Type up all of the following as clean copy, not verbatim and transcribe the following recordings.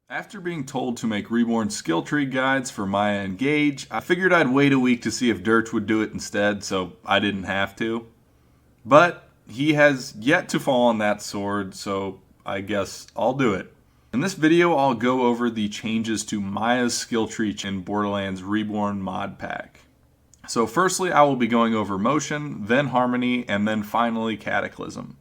After being told to make Reborn skill tree guides for Maya and Gage, I figured I'd wait a week to see if Dirch would do it instead, so I didn't have to. But he has yet to fall on that sword, so I guess I'll do it. In this video, I'll go over the changes to Maya's skill tree in Borderlands Reborn mod pack. So firstly, I will be going over motion, then harmony, and then finally Cataclysm.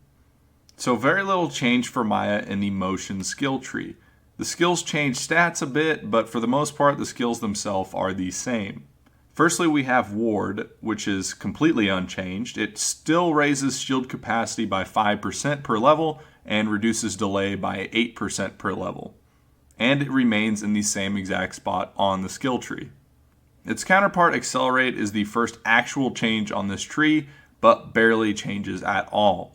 So very little change for Maya in the motion skill tree. The skills change stats a bit, but for the most part, the skills themselves are the same. Firstly, we have Ward, which is completely unchanged. It still raises shield capacity by 5% per level and reduces delay by 8% per level. And it remains in the same exact spot on the skill tree. Its counterpart, Accelerate, is the first actual change on this tree, but barely changes at all.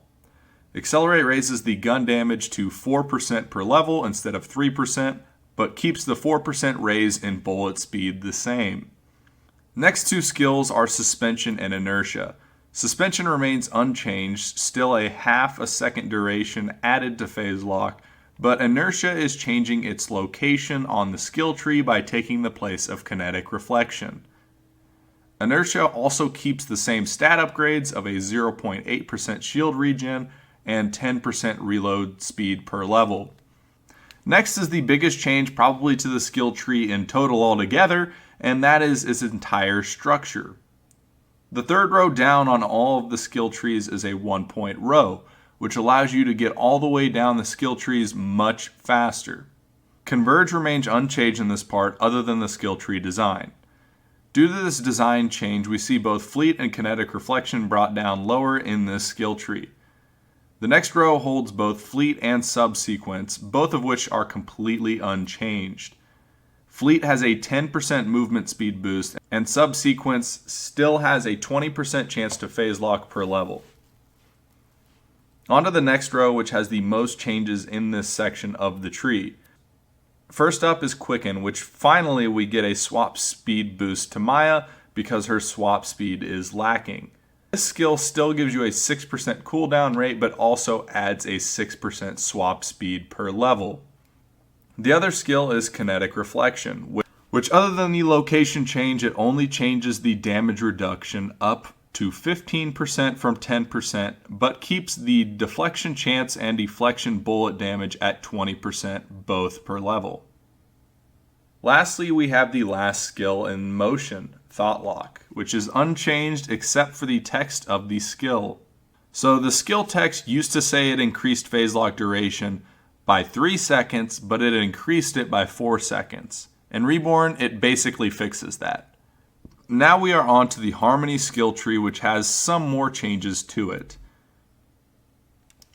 Accelerate raises the gun damage to 4% per level instead of 3%, but keeps the 4% raise in bullet speed the same. Next two skills are Suspension and Inertia. Suspension remains unchanged, still a half a second duration added to phase lock, but Inertia is changing its location on the skill tree by taking the place of Kinetic Reflection. Inertia also keeps the same stat upgrades of a 0.8% shield regen and 10% reload speed per level. Next is the biggest change probably to the skill tree in total altogether, and that is its entire structure. The third row down on all of the skill trees is a 1-point row, which allows you to get all the way down the skill trees much faster. Converge remains unchanged in this part other than the skill tree design. Due to this design change, we see both Fleet and Kinetic Reflection brought down lower in this skill tree. The next row holds both Fleet and Subsequence, both of which are completely unchanged. Fleet has a 10% movement speed boost, and Subsequence still has a 20% chance to phase lock per level. On to the next row, which has the most changes in this section of the tree. First up is Quicken, which finally we get a swap speed boost to Maya because her swap speed is lacking. This skill still gives you a 6% cooldown rate, but also adds a 6% swap speed per level. The other skill is Kinetic Reflection, which other than the location change, it only changes the damage reduction up to 15% from 10%, but keeps the deflection chance and deflection bullet damage at 20% both per level. Lastly, we have the last skill in motion, Thought Lock, which is unchanged except for the text of the skill. So the skill text used to say it increased phase lock duration by 3 seconds, but it increased it by 4 seconds. In Reborn, it basically fixes that. Now we are on to the Harmony skill tree, which has some more changes to it.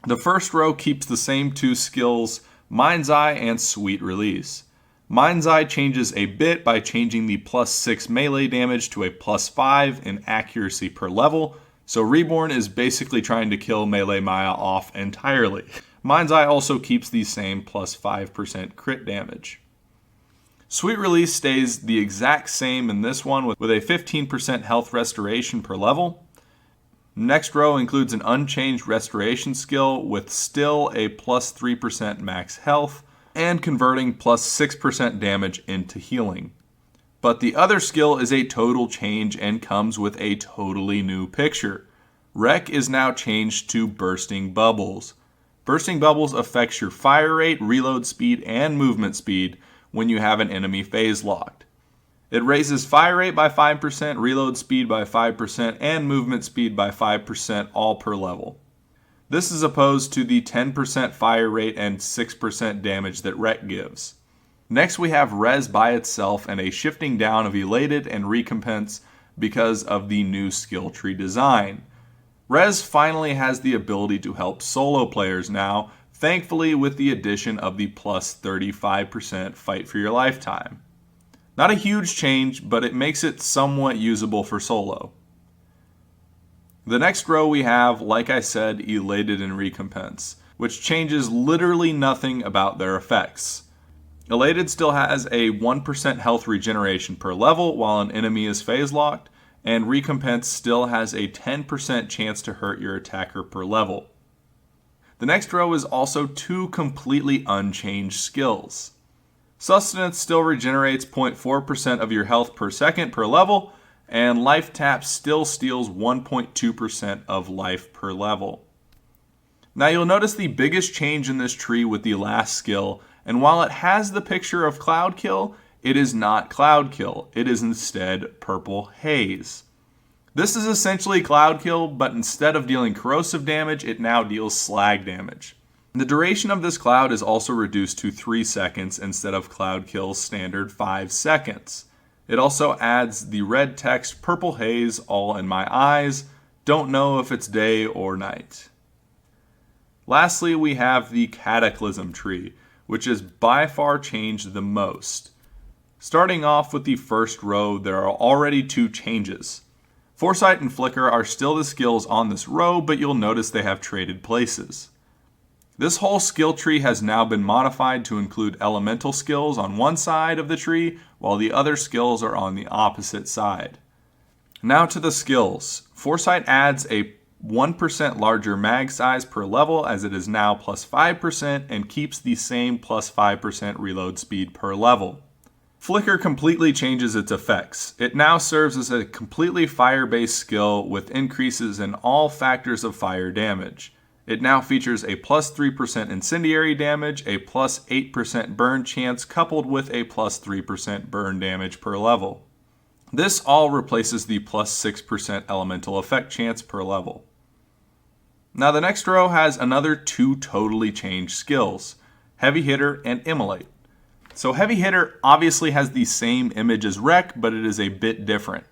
The first row keeps the same two skills, Mind's Eye and Sweet Release. Mind's Eye changes a bit by changing the +6 melee damage to a +5 in accuracy per level, so Reborn is basically trying to kill melee Maya off entirely. Mind's Eye also keeps the same +5% crit damage. Sweet Release stays the exact same in this one with a 15% health restoration per level. Next row includes an unchanged restoration skill with still a +3% max health and converting +6% damage into healing. But the other skill is a total change and comes with a totally new picture. Wreck is now changed to Bursting Bubbles. Bursting Bubbles affects your fire rate, reload speed, and movement speed when you have an enemy phase locked. It raises fire rate by 5%, reload speed by 5%, and movement speed by 5% all per level. This is opposed to the 10% fire rate and 6% damage that Wreck gives. Next we have Res by itself and a shifting down of Elated and Recompense because of the new skill tree design. Res finally has the ability to help solo players now, thankfully with the addition of the +35% Fight for Your Lifetime. Not a huge change, but it makes it somewhat usable for solo. The next row we have, like I said, Elated and Recompense, which changes literally nothing about their effects. Elated still has a 1% health regeneration per level while an enemy is phase locked, and Recompense still has a 10% chance to hurt your attacker per level. The next row is also two completely unchanged skills. Sustenance still regenerates 0.4% of your health per second per level, and Life Tap still steals 1.2% of life per level. Now you'll notice the biggest change in this tree with the last skill, and while it has the picture of Cloud Kill, it is not Cloud Kill. It is instead Purple Haze. This is essentially Cloud Kill, but instead of dealing corrosive damage, it now deals slag damage. The duration of this cloud is also reduced to 3 seconds instead of Cloud Kill's standard 5 seconds. It also adds the red text Purple Haze all in my eyes. Don't know if it's day or night. Lastly, we have the Cataclysm tree, which has by far changed the most. Starting off with the first row, there are already 2 changes. Foresight and Flicker are still the skills on this row, but you'll notice they have traded places. This whole skill tree has now been modified to include elemental skills on one side of the tree, while the other skills are on the opposite side. Now to the skills. Foresight adds a 1% larger mag size per level, as it is now plus 5%, and keeps the same plus 5% reload speed per level. Flicker completely changes its effects. It now serves as a completely fire-based skill with increases in all factors of fire damage. It now features a plus 3% incendiary damage, a plus 8% burn chance, coupled with a plus 3% burn damage per level. This all replaces the plus 6% elemental effect chance per level. Now the next row has another 2 totally changed skills, Heavy Hitter and Immolate. So Heavy Hitter obviously has the same image as Wreck, but it is a bit different.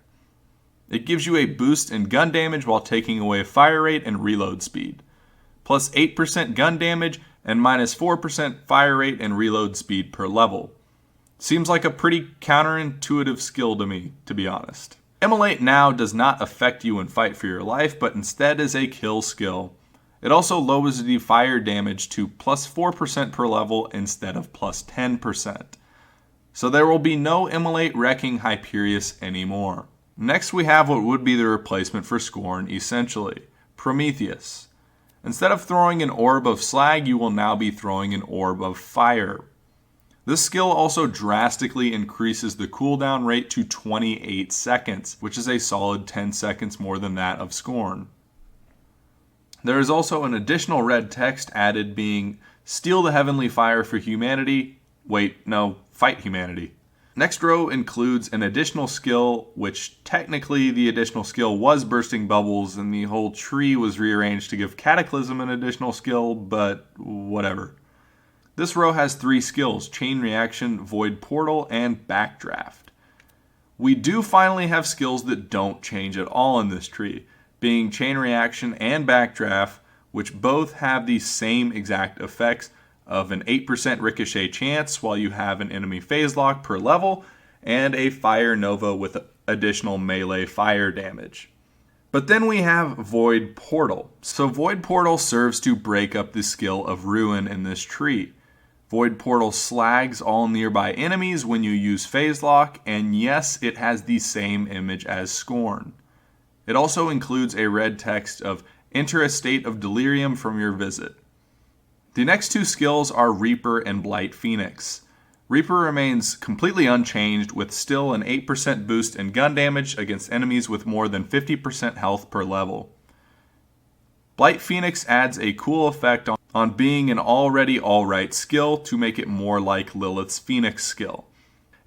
It gives you a boost in gun damage while taking away fire rate and reload speed, plus 8% gun damage and minus 4% fire rate and reload speed per level. Seems like a pretty counterintuitive skill to me, to be honest. Immolate now does not affect you in Fight for Your Life, but instead is a kill skill. It also lowers the fire damage to plus 4% per level instead of plus 10%. So there will be no Immolate wrecking Hyperius anymore. Next we have what would be the replacement for Scorn, essentially, Prometheus. Instead of throwing an orb of slag, you will now be throwing an orb of fire. This skill also drastically increases the cooldown rate to 28 seconds, which is a solid 10 seconds more than that of Scorn. There is also an additional red text added being Steal the Heavenly Fire for Humanity. Wait, no, Fight Humanity. Next row includes an additional skill, which technically the additional skill was Bursting Bubbles and the whole tree was rearranged to give Cataclysm an additional skill, but whatever. This row has 3 skills, Chain Reaction, Void Portal, and Backdraft. We do finally have skills that don't change at all in this tree, being Chain Reaction and Backdraft, which both have the same exact effects of an 8% ricochet chance while you have an enemy phase lock per level, and a Fire Nova with additional melee fire damage. But then we have Void Portal. So Void Portal serves to break up the skill of Ruin in this tree. Void Portal slags all nearby enemies when you use phase lock, and yes, it has the same image as Scorn. It also includes a red text of Enter a state of delirium from your visit. The next 2 skills are Reaper and Blight Phoenix. Reaper remains completely unchanged with still an 8% boost in gun damage against enemies with more than 50% health per level. Blight Phoenix adds a cool effect on being an already alright skill to make it more like Lilith's Phoenix skill.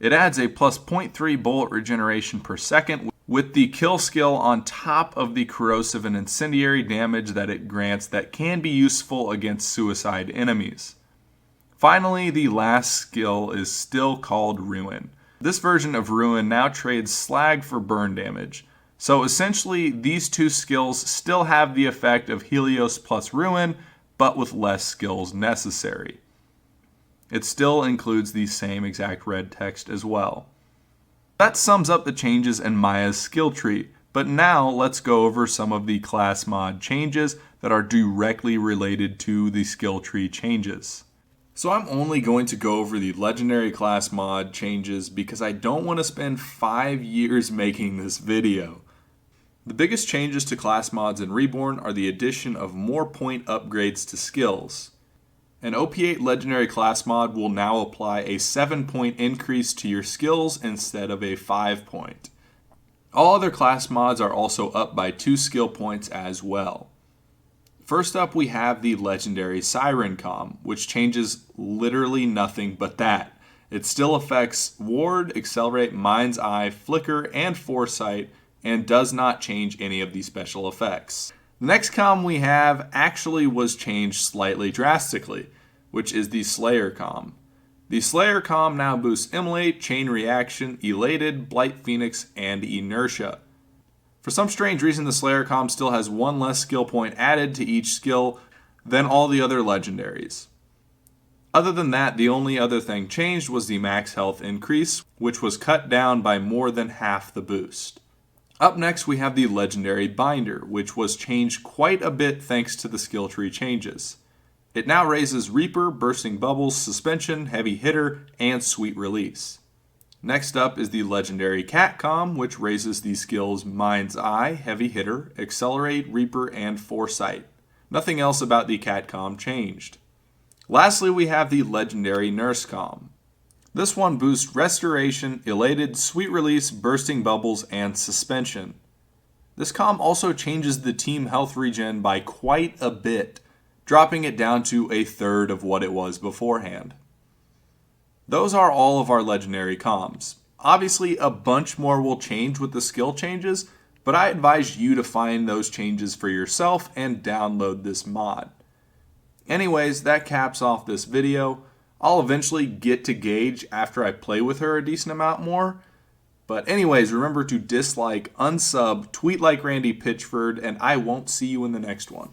It adds a plus 0.3 bullet regeneration per second with the kill skill on top of the corrosive and incendiary damage that it grants that can be useful against suicide enemies. Finally, the last skill is still called Ruin. This version of Ruin now trades slag for burn damage. So essentially, these 2 skills still have the effect of Helios plus Ruin, but with less skills necessary. It still includes the same exact red text as well. That sums up the changes in Maya's skill tree, but now let's go over some of the class mod changes that are directly related to the skill tree changes. So I'm only going to go over the legendary class mod changes because I don't want to spend 5 years making this video. The biggest changes to class mods in Reborn are the addition of more point upgrades to skills. An OP8 legendary class mod will now apply a 7-point increase to your skills instead of a 5-point. All other class mods are also up by 2 skill points as well. First up, we have the legendary Siren Com, which changes literally nothing but that. It still affects Ward, Accelerate, Mind's Eye, Flicker, and Foresight, and does not change any of the special effects. The next com we have actually was changed slightly drastically, which is the Slayer Com. The Slayer Com now boosts Immolate, Chain Reaction, Elated, Blight Phoenix, and Inertia. For some strange reason, the Slayer Com still has 1 less skill point added to each skill than all the other legendaries. Other than that, the only other thing changed was the max health increase, which was cut down by more than half the boost. Up next, we have the legendary Binder, which was changed quite a bit thanks to the skill tree changes. It now raises Reaper, Bursting Bubbles, Suspension, Heavy Hitter, and Sweet Release. Next up is the legendary Cat Com, which raises the skills Mind's Eye, Heavy Hitter, Accelerate, Reaper, and Foresight. Nothing else about the Cat Com changed. Lastly, we have the legendary Nurse Com. This one boosts Restoration, Elated, Sweet Release, Bursting Bubbles, and Suspension. This com also changes the team health regen by quite a bit, dropping it down to a third of what it was beforehand. Those are all of our legendary comms. Obviously, a bunch more will change with the skill changes, but I advise you to find those changes for yourself and download this mod. Anyways, that caps off this video. I'll eventually get to Gage after I play with her a decent amount more. But anyways, remember to dislike, unsub, tweet like Randy Pitchford, and I won't see you in the next one.